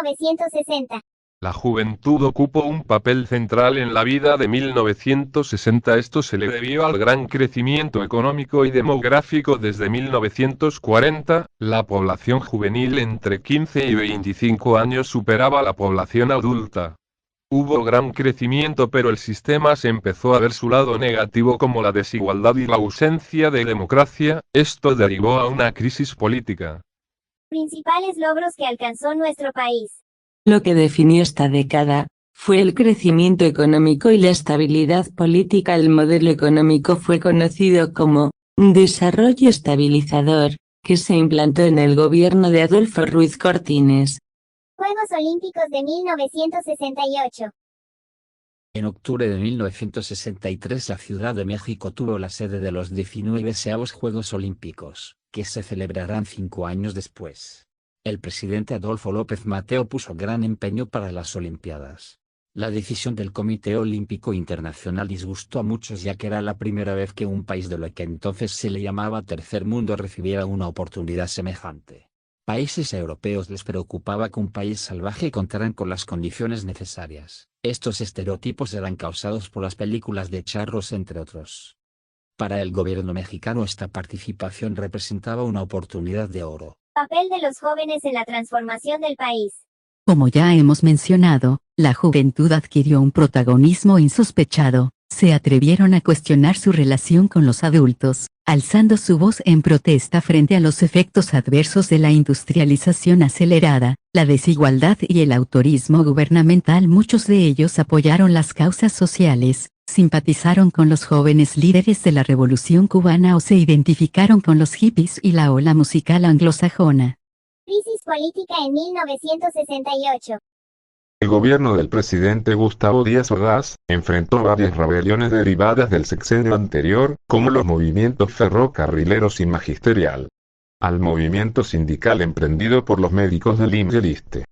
1960. La juventud ocupó un papel central en la vida de 1960. Esto se le debió al gran crecimiento económico y demográfico desde 1940. La población juvenil entre 15 y 25 años superaba la población adulta. Hubo gran crecimiento, pero el sistema se empezó a ver su lado negativo, como la desigualdad y la ausencia de democracia. Esto derivó a una crisis política. Principales logros que alcanzó nuestro país. Lo que definió esta década fue el crecimiento económico y la estabilidad política. El modelo económico fue conocido como desarrollo estabilizador, que se implantó en el gobierno de Adolfo Ruiz Cortines. Juegos Olímpicos de 1968. En octubre de 1963 la Ciudad de México tuvo la sede de los 19º Juegos Olímpicos, que se celebrarán 5 años después. El presidente Adolfo López Mateo puso gran empeño para las Olimpiadas. La decisión del Comité Olímpico Internacional disgustó a muchos, ya que era la primera vez que un país de lo que entonces se le llamaba Tercer Mundo recibiera una oportunidad semejante. Países europeos les preocupaba que un país salvaje contara con las condiciones necesarias. Estos estereotipos eran causados por las películas de charros, entre otros. Para el gobierno mexicano esta participación representaba una oportunidad de oro. Papel de los jóvenes en la transformación del país. Como ya hemos mencionado, la juventud adquirió un protagonismo insospechado. Se atrevieron a cuestionar su relación con los adultos, alzando su voz en protesta frente a los efectos adversos de la industrialización acelerada, la desigualdad y el autorismo gubernamental. Muchos de ellos apoyaron las causas sociales, simpatizaron con los jóvenes líderes de la Revolución Cubana o se identificaron con los hippies y la ola musical anglosajona. Crisis política en 1968. El gobierno del presidente Gustavo Díaz Ordaz enfrentó varias rebeliones derivadas del sexenio anterior, como los movimientos ferrocarrileros y magisterial, al movimiento sindical emprendido por los médicos del IMSS y el ISSSTE.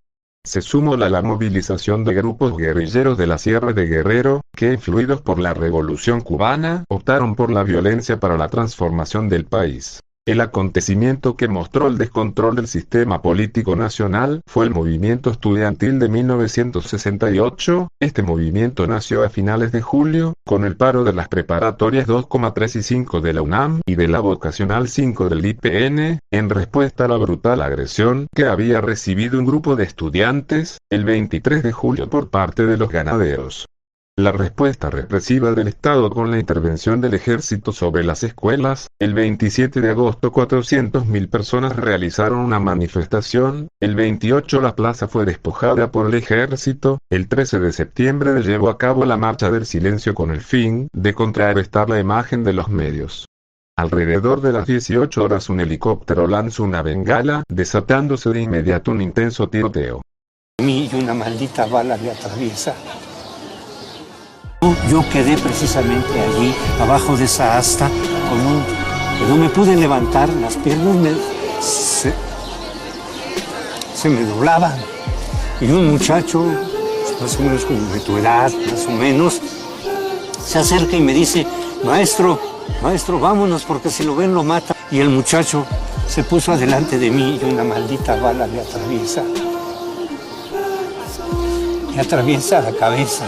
Se sumó la movilización de grupos guerrilleros de la Sierra de Guerrero, que, influidos por la Revolución Cubana, optaron por la violencia para la transformación del país. El acontecimiento que mostró el descontrol del sistema político nacional fue el movimiento estudiantil de 1968. Este movimiento nació a finales de julio, con el paro de las preparatorias 2,3 y 5 de la UNAM y de la vocacional 5 del IPN, en respuesta a la brutal agresión que había recibido un grupo de estudiantes, el 23 de julio por parte de los ganaderos. La respuesta represiva del Estado con la intervención del ejército sobre las escuelas. El 27 de agosto 400.000 personas realizaron una manifestación. El 28 la plaza fue despojada por el ejército. El 13 de septiembre se llevó a cabo la marcha del silencio con el fin de contrarrestar la imagen de los medios. Alrededor de las 18 horas un helicóptero lanzó una bengala, desatándose de inmediato un intenso tiroteo. A mí y una maldita bala me atraviesa. Yo quedé precisamente allí, abajo de esa asta, que no me pude levantar, las piernas se me doblaban. Y un muchacho, más o menos como de tu edad, más o menos, se acerca y me dice, maestro, vámonos, porque si lo ven lo mata. Y el muchacho se puso adelante de mí y una maldita bala me atraviesa. Me atraviesa la cabeza.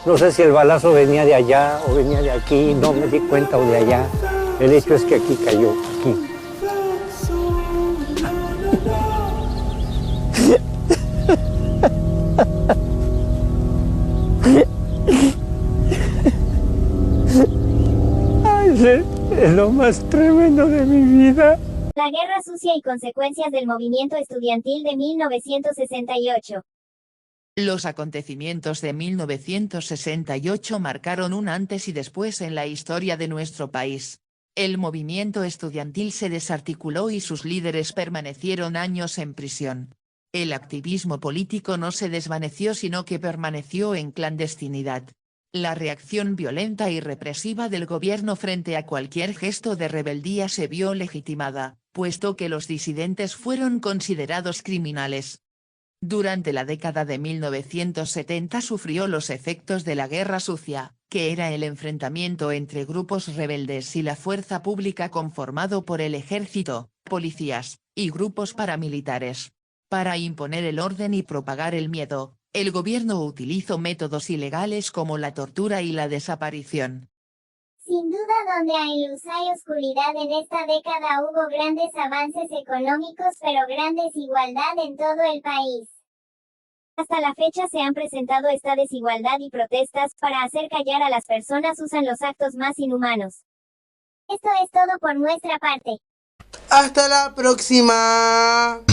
No sé si el balazo venía de allá o venía de aquí, no me di cuenta, o de allá. El hecho es que aquí cayó, aquí. Ay, es lo más tremendo de mi vida. La guerra sucia y consecuencias del movimiento estudiantil de 1968. Los acontecimientos de 1968 marcaron un antes y después en la historia de nuestro país. El movimiento estudiantil se desarticuló y sus líderes permanecieron años en prisión. El activismo político no se desvaneció, sino que permaneció en clandestinidad. La reacción violenta y represiva del gobierno frente a cualquier gesto de rebeldía se vio legitimada, puesto que los disidentes fueron considerados criminales. Durante la década de 1970 sufrió los efectos de la guerra sucia, que era el enfrentamiento entre grupos rebeldes y la fuerza pública conformado por el ejército, policías, y grupos paramilitares. Para imponer el orden y propagar el miedo, el gobierno utilizó métodos ilegales como la tortura y la desaparición. Sin duda, donde hay luz hay oscuridad. En esta década hubo grandes avances económicos, pero gran desigualdad en todo el país. Hasta la fecha se han presentado esta desigualdad y protestas para hacer callar a las personas usan los actos más inhumanos. Esto es todo por nuestra parte. Hasta la próxima.